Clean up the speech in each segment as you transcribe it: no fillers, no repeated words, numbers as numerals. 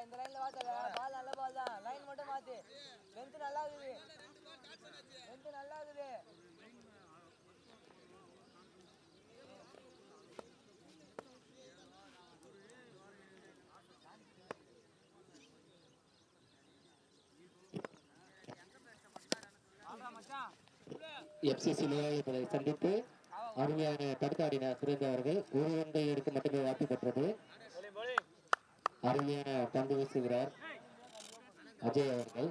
இந்த லைன்ல வாத்தல பால் நல்ல பால் தான். லைன் மட்டும் மாத்து. லென்த் நல்லா இருக்குது. லென்த் நல்லா இருக்குது. FCC நிலையங்களை சந்தித்து அருமையான தடுத்தாடின சுரேந்திர அவர்கள் ஒரு ஒன்றை எடுத்து மட்டுமே வாக்கு பெற்றது. அருமையான பந்து வீசுகிறார் அஜய் அவர்கள்.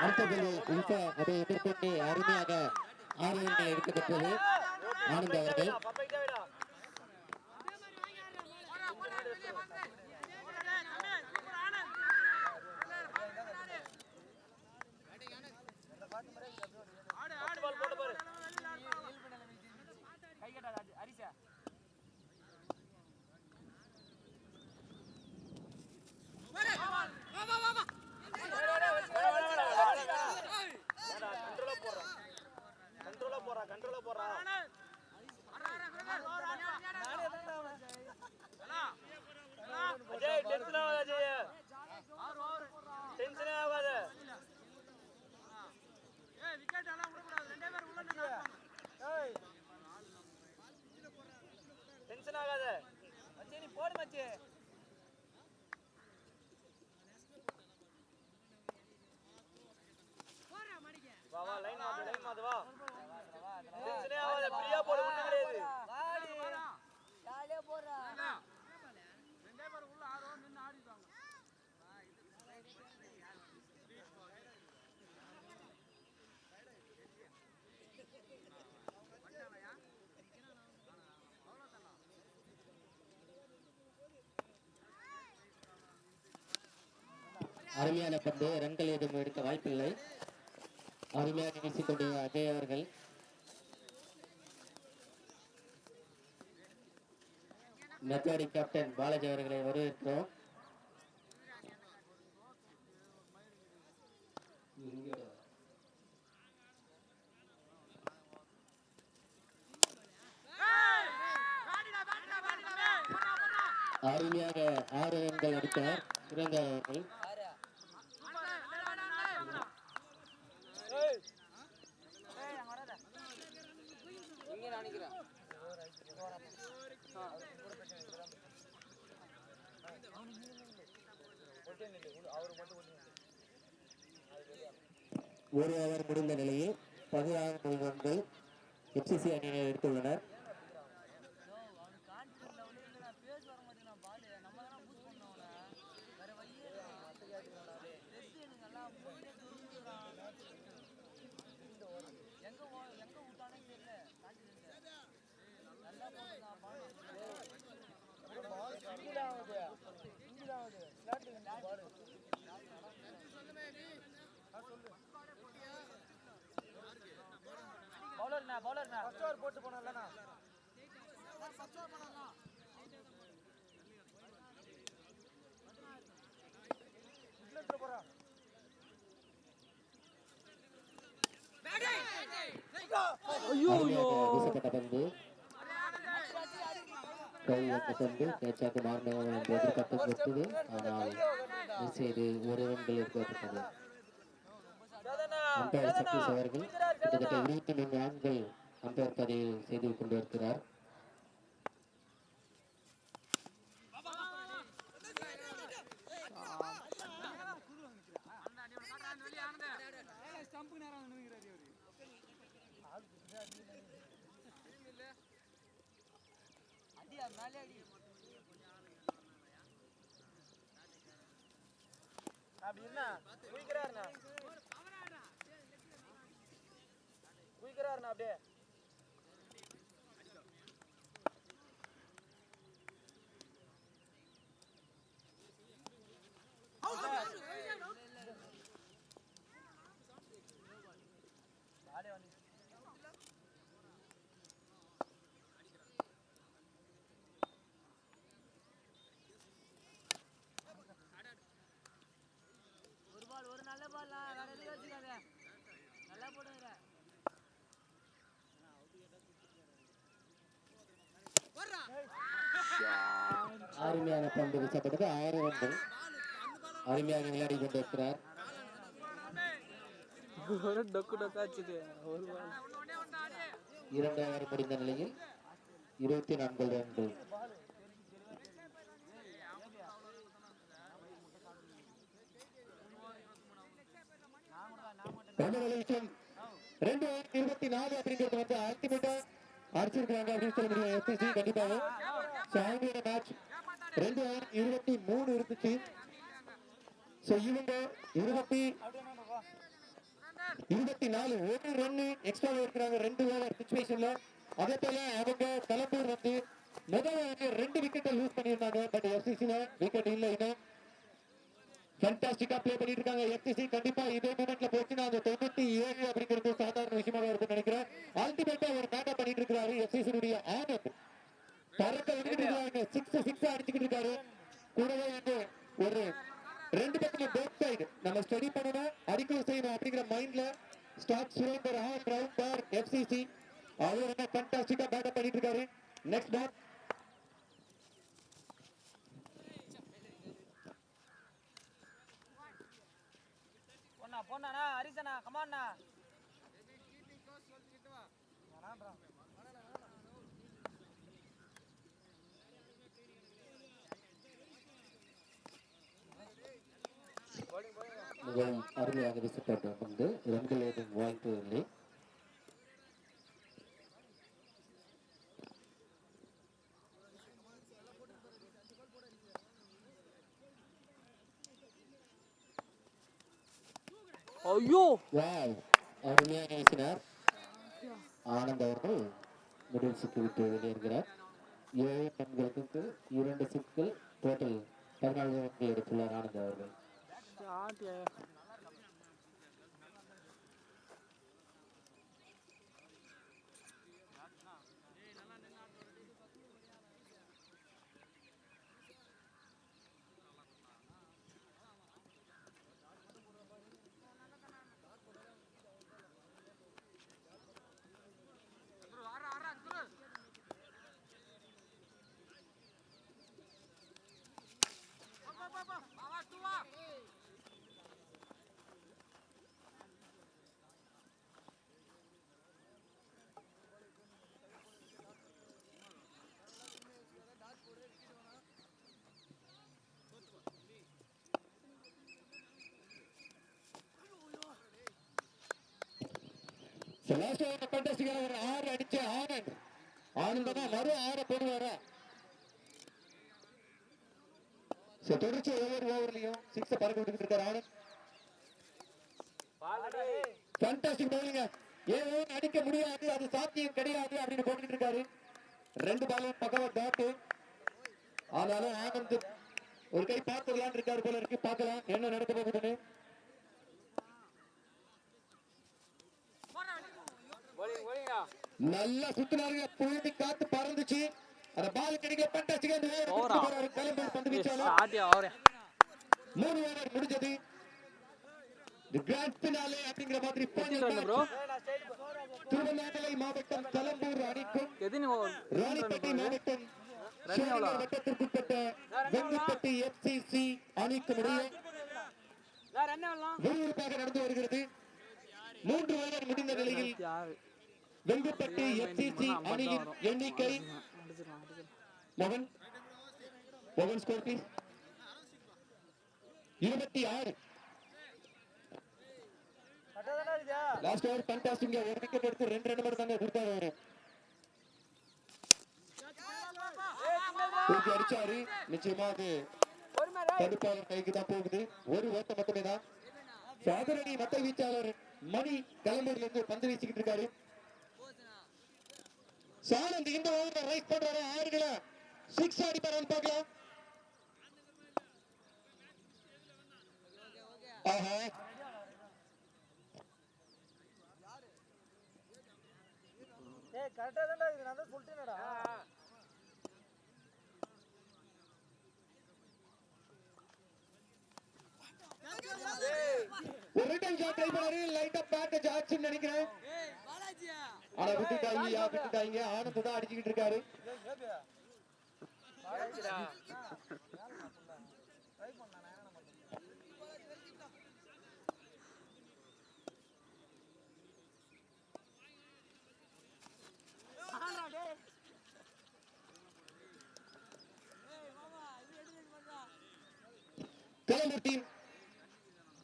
அடுத்த அதை எதிர்கொண்டு அருமையாக 6 ரன்கள் எடுக்கப்பட்டது ஆனந்த் அவர்கள். டென்ஷன் ஆகாத மச்சி, நீ போடு மச்சி. வா வா லைன் மாத்து வா. டென்ஷனே ஆகாத, ஃப்ரீயா போடு, ஒண்ணும் கிடையாது. வாடி ஜாலியா போறா. ரெண்டே பேர் உள்ள ஆறோ நின்னு ஆடிடுவாங்க. அருமையான பந்து, ரன்கள் எதுவும் எடுக்க வாய்ப்பில்லை. அருமையாக வீசிக்கொண்டு அஜய் அவர்கள். மெத்தோடி கேப்டன் பாலாஜி அவர்களை வரவேற்கிறோம். அருமையாக 6 ரன்கள் அடித்தார் சுரேந்திர அவர்கள். ஒரு ஓவர் முடிந்த நிலையில் 16 ரன்கள் FCC அணியினர் எடுத்துள்ளனர். பவுலர்னா ஃபர்ஸ்ட் ஓவர் போட்டு போனலனா ஃபர்ஸ்ட் ஓவர் போனலனா விக்கெட் போறா. ஐயோ வீசப்பட்ட பந்து கைப்பந்து கேட்சாக்கு மாறினோம் என்று எதிர்பார்க்கப்பட்டது. ஆனால் மிஸ் செய்து 1 ரன்கள் எடுக்கப்பட்டது. அம்பையர் சதீஷ் அவர்கள் கிட்டத்தட்ட 23 ஆண்கள் அம்பையர் பதவியில் செய்து கொண்டிருக்கிறார். அப்படின்னா குயிக்கறாருண்ணா அப்படியே ஒரு பால் ஒரு அருமையான பந்து வீசப்பட்டது. 6 ரன்கள். அருமையாக விளையாடி கொண்டிருக்கிறார். இரண்டாவது முடிந்த நிலையில் 24 ரன்கள். ரெண்டு 24 அப்படிங்கிறது வந்து அல்டிமேட்டா அடிச்சிருக்காங்க அப்படின்னு சொல்ல முடியும். எஸ்எஸ்சி கண்டிப்பாக மேட்ச் 2 23 இருந்துச்சு. ஸோ இவங்க 24 ஒரு ரன்னு எக்ஸ்ட்ரா இருக்கிறாங்க 2 ஓவர் சிச்சுவேஷன்ல. அதே போல அவங்க தலம்பூர் வந்து முதல் 2 விக்கெட்டை லூஸ் பண்ணியிருந்தாங்க. பட் எஃப்சிசில விக்கெட் இல்லை. இன்னும் ஃபேண்டாஸ்டிக்கா ப்ளே பண்ணிட்டு இருக்காங்க எஃப்சிசி. கண்டிப்பா இதே மூமெண்ட்ல போச்சுன்னா அந்த 97 அப்படிங்கிறது சாதாரண விஷயமாக இருக்கும்னு நினைக்கிறேன். அல்டிமேட்டா ஒரு பேக்கப் பண்ணிட்டு இருக்காரு எஃப்சிசியுடைய ஆனந்த். பறக்க விட்டுட்டு இருக்காங்க. 6 அடிச்சுக்கிட்டு இருக்காரு. கூடவே வந்து ஒரு 2 பக்கம் பேக் சைடு நம்ம ஸ்டடி பண்ணணும், அடிக்கல் செய்யணும் அப்படிங்கிற மைண்ட்ல start Surender all rounder FCC. அவர் என்ன ஃபேண்டாஸ்டிக்கா பேக்கப் பண்ணிட்டு இருக்காரு. நெக்ஸ்ட் பால் பொண்ணா ஹரிசனா கமாண்ணா மிகவும் அருமையாக வீசப்பட்ட பந்து. ரன்கள் ஏதும் வாய்ப்பு இல்லை. ஐயோ அருமையாக வீசினார் ஆனந்த் அவர்கள். மிடில் சிக்கு விட்டு வெளியேறுகிறார். 7 ரன்களுக்கு 2 சிக்கள். டோட்டல் 14 ரன்கள் எடுத்துள்ளார் ஆனந்த் அவர்கள். ஒரு 6 அடிச்ச ஆனந்த் தான் மறு 6 போடுவாரா. தொடர்ச்சி ஒவ்வொரு ஓவர்லயும் 6 பறக்க விட்டுக்கிட்டு இருக்காரு ஆனந்த். Fantastic bowling. ஏன் அடிக்க முடியாது, அது சாத்தியம் கிடையாது அப்படின்னு போட்டுக்கிட்டு இருக்காரு. 2 பாலும் பக்கவா டாட்டு. ஆனாலும் ஆனந்த் ஒரு கை பார்த்து விளையாண்டு இருக்காரு போல இருக்கு. பார்க்கலாம் என்ன நடக்க போகுதுன்னு. நல்லா சுத்தினாருங்க. புழுதி காத்து பறந்துச்சு. அந்த பால் கிடைக்க ஃபேண்டாஸ்டிக்கா கிளம்பி பந்து வீச்சாலும் 3 ஓவர் முடிஞ்சது. கிராண்ட் ஃபினாலே அப்படிங்கிற மாதிரி திருவண்ணாமலை மாவட்டம் தலம்பூர் அணிக்கும் ராணிப்பேட்டை மாவட்டம் வட்டத்திற்குட்பட்ட வெங்குப்பட்டி எஃப்சிசி அணிக்கும் இடையே விறுவிறுப்பாக நடந்து வருகிறது. 3 ஓவர் முடிந்த நிலையில் வெங்குப்பட்டி எஃப்சிசி அணியின் எண்ணிக்கை மோகன் score please 26. Last over fantastic. ஒரு விக்கெட் எடுத்து 2 ரன் மட்டும் தாங்க கொடுத்தாரு அவரு. தூக்கி அடிச்சாரு. நிச்சயமா அது தடுப்பாளர் கைக்கு தான் போகுது. ஒரு ஓட்டம் மட்டுமே தான். சாதரணி மத்த வீச்சாளர் மணி கலம்பூர்ல இருந்து பந்து வீசிக்கிட்டு இருக்காரு. சானந்த் இந்த ஓவர்ல ரைஸ் பண்றாரு. 6 6 அடிப்பாரான்னு பார்க்கலாம். ஆஹா கரெக்டா தான்டா இது. நான் தான் சொல்லிட்டேனடா. ஒரு ரிட்டன் ஷாட் ட்ரை பண்ணாரு லைட்டா பேக்கேஜ் ஆச்சுன்னு நினைக்கிறேன் ஆனா விட்டுட்டாங்க ஆனந்த் தான் அடிச்சுக்கிட்டு இருக்காரு கலம்பூர் டீம்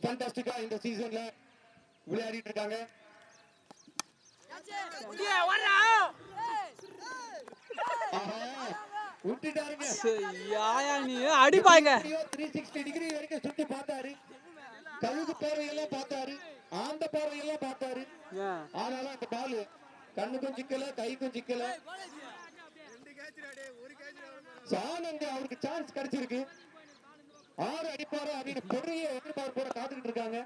ஃபேண்டாஸ்டிக்கா இந்த சீசன்ல விளையாடிட்டு இருக்காங்க விட்டுட்டாருங்க அடிப்பாங்க 360 டிகிரி வரைக்கும் சுத்தி பார்த்தாரு கழுகு பார்வையெல்லாம் பார்த்தாரு ஆந்த பார்வையெல்லாம் பார்த்தாரு ஆனாலும் அந்த பால் கண்ணுக்கும் சிக்கல கைக்கும் சிக்கல ஆனந்த் அவருக்கு சான்ஸ் கிடைச்சிருக்கு 6 அடிப்பாரோ அப்படின்னு பெரிய எதிர்பார்ப்போட காத்துக்கிட்டு இருக்காங்க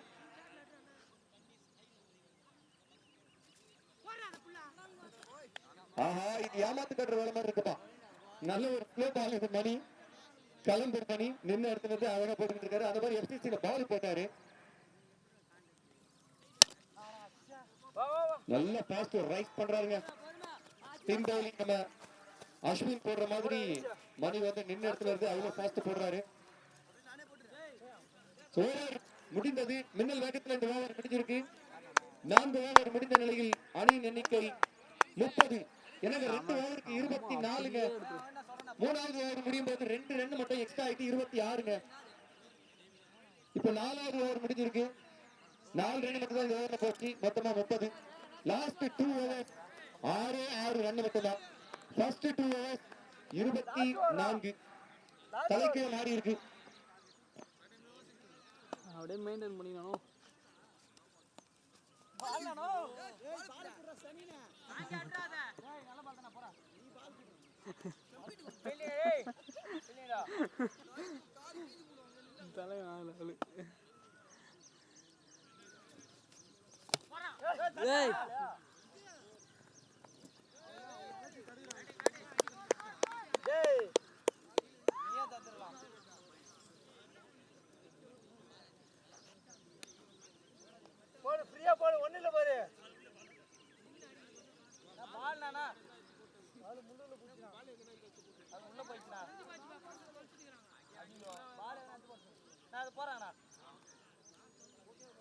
ஆஹா இது ஏமாத்து கட்டுற வேலை மாதிரி இருக்குப்பா நல்ல ஒரு ஸ்லோ பால் இது மணி கலம்பூர் மணி நின்று இடத்துல இருந்து அழகா போட்டுக்கிட்டு இருக்காரு அந்த மாதிரி எஃப்சிசில பால் போட்டாரு நல்ல பாஸ்ட் ரைஸ் பண்றாருங்க டீம் பவுலிங் நம்ம அஸ்வின் போடுற மாதிரி மணி வந்து நின்று இடத்துல இருந்து அவ்வளவு பாஸ்ட் போடுறாரு ஓவர் முடிந்தது மின்னல் வேகத்தில் இந்த ஓவர் முடிஞ்சிருக்கு 4 ஓவர் முடிந்த நிலையில் அணியின் எண்ணிக்கை 30 எனக்கு 2 ஓவருக்கு 24ங்க 3வது ஓவர் முடியும் போது 2 ரன் மட்டும் எக்ஸ்ட்ரா ஆயிட்டு 26ங்க இப்ப 4வது ஓவர் முடிஞ்சிருக்கு 4 ரன் மட்டும் தான் இந்த ஓவர்ல போச்சு மொத்தமா 30 லாஸ்ட் 2 ஓவர் 6 ரன் மட்டும் தான் ஃபர்ஸ்ட் 2 ஓவர் 24 தலைக்கு மாறி இருக்கு அப்படியே மெயின்டைன் பண்ணிக்கணும்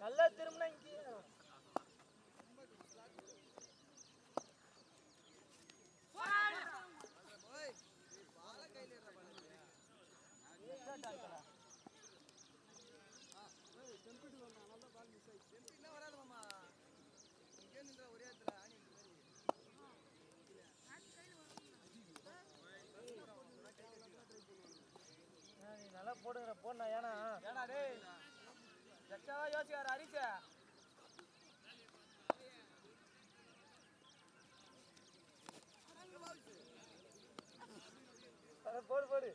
நல்லா திரும்பினா நல்லா போடுங்க போடா ஏனா டேய் எக்ஸ்ட்ராவா யோசிக்கார ஹரிஷா போடு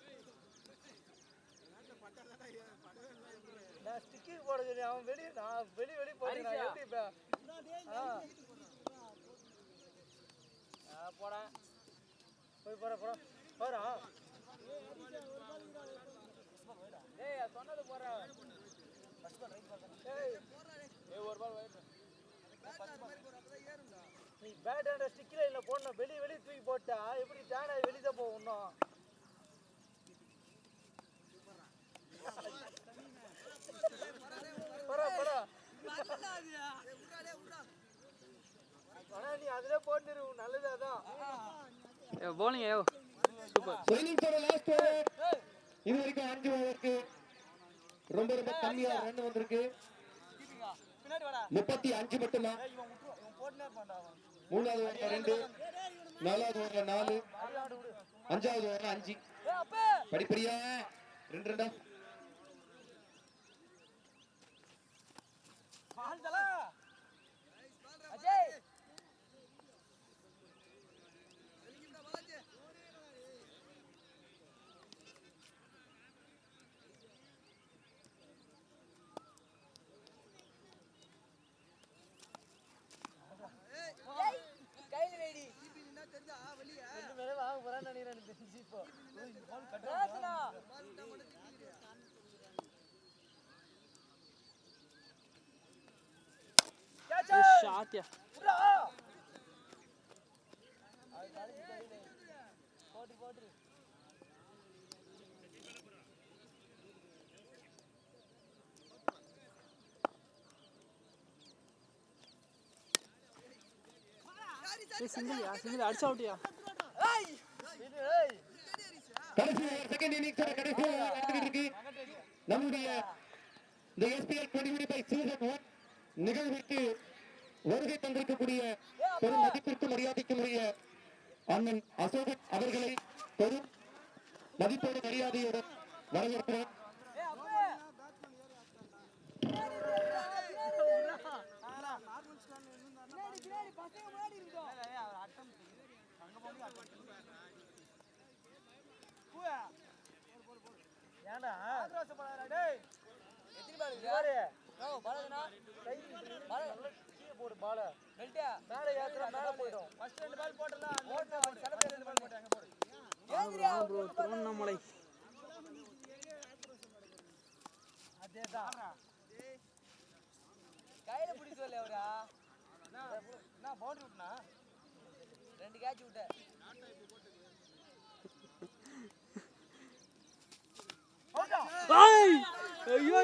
நான் ஸ்டிக்கர் போட சொல்லி அவன் வெளியே போடுறேன் எப்படி போடா போய் போறா ஏய் சொன்னது போறா நீ பேட் அண்ட் ஸ்டிக்ல இல்ல போடணும் வெளியே தூக்கி போட்டா எப்படி டேன் ஆகி வெளியே தான் போகும் இன்னும் நீ அதுல போட்டுரு நல்லது அதான் bowling சூப்பர் லாஸ்ட் ஓவர் இது வரைக்கும் 5 ஓவருக்கு ரொம்ப கம்மியா ரன் வந்திருக்கு 35 மட்டும்தான் 3வது ஓவர்ல 2 4வது ஓவர்ல 4 5வது ஓவர்ல 5 படிப்படியா 2 ரன் ஆத்தியா புடா அது கழிச்சு கழிச்சு போட்டு சிங்கிள் அடிச்சா விட்டியா ஏய் இது ஏய் கடைசி செகண்ட் இன்னிங்ஸ் கடைசி நடந்துட்டு இருக்கு நம்முடைய இந்த SPL 2025 சீசன் 1 நிகழ்விற்கு வருகை தந்திருக்கக்கூடிய பெரும் மதிப்பிற்கு மரியாதைக்கும் உரிய அண்ணன் அசோகன் அவர்களை பெரும் மதிப்போடு மரியாதையுடன் வரவேற்கிறோம். ஏய் அப்பே பின்னாடி பசங்க முன்னாடி இருக்கோம் ஏய் அவர் அட்டம் அங்க போய் அட்டம் பூயா போடு ஏன்டா ஆத்ராச படாதடா டேய் எத்தனை பால் இருக்கு பாரு ஓ பாலனா கை பால் கீழ போடு பால் பெல்ட்டா மேல ஏத்துற மேல போய்டும் ஃபர்ஸ்ட் ரெண்டு பால் போடலாம் ஓட்ட செலவு ரெண்டு பால் போட்டு அங்க போடு ஏந்திரியா ப்ரோ திருவண்ணாமலை அதேதான் கையில பிடி சொல்ல அவரா நான் பவுண்டரி விட்டனா ரெண்டு கேட்ச் விட்ட ஐய் ஐயோ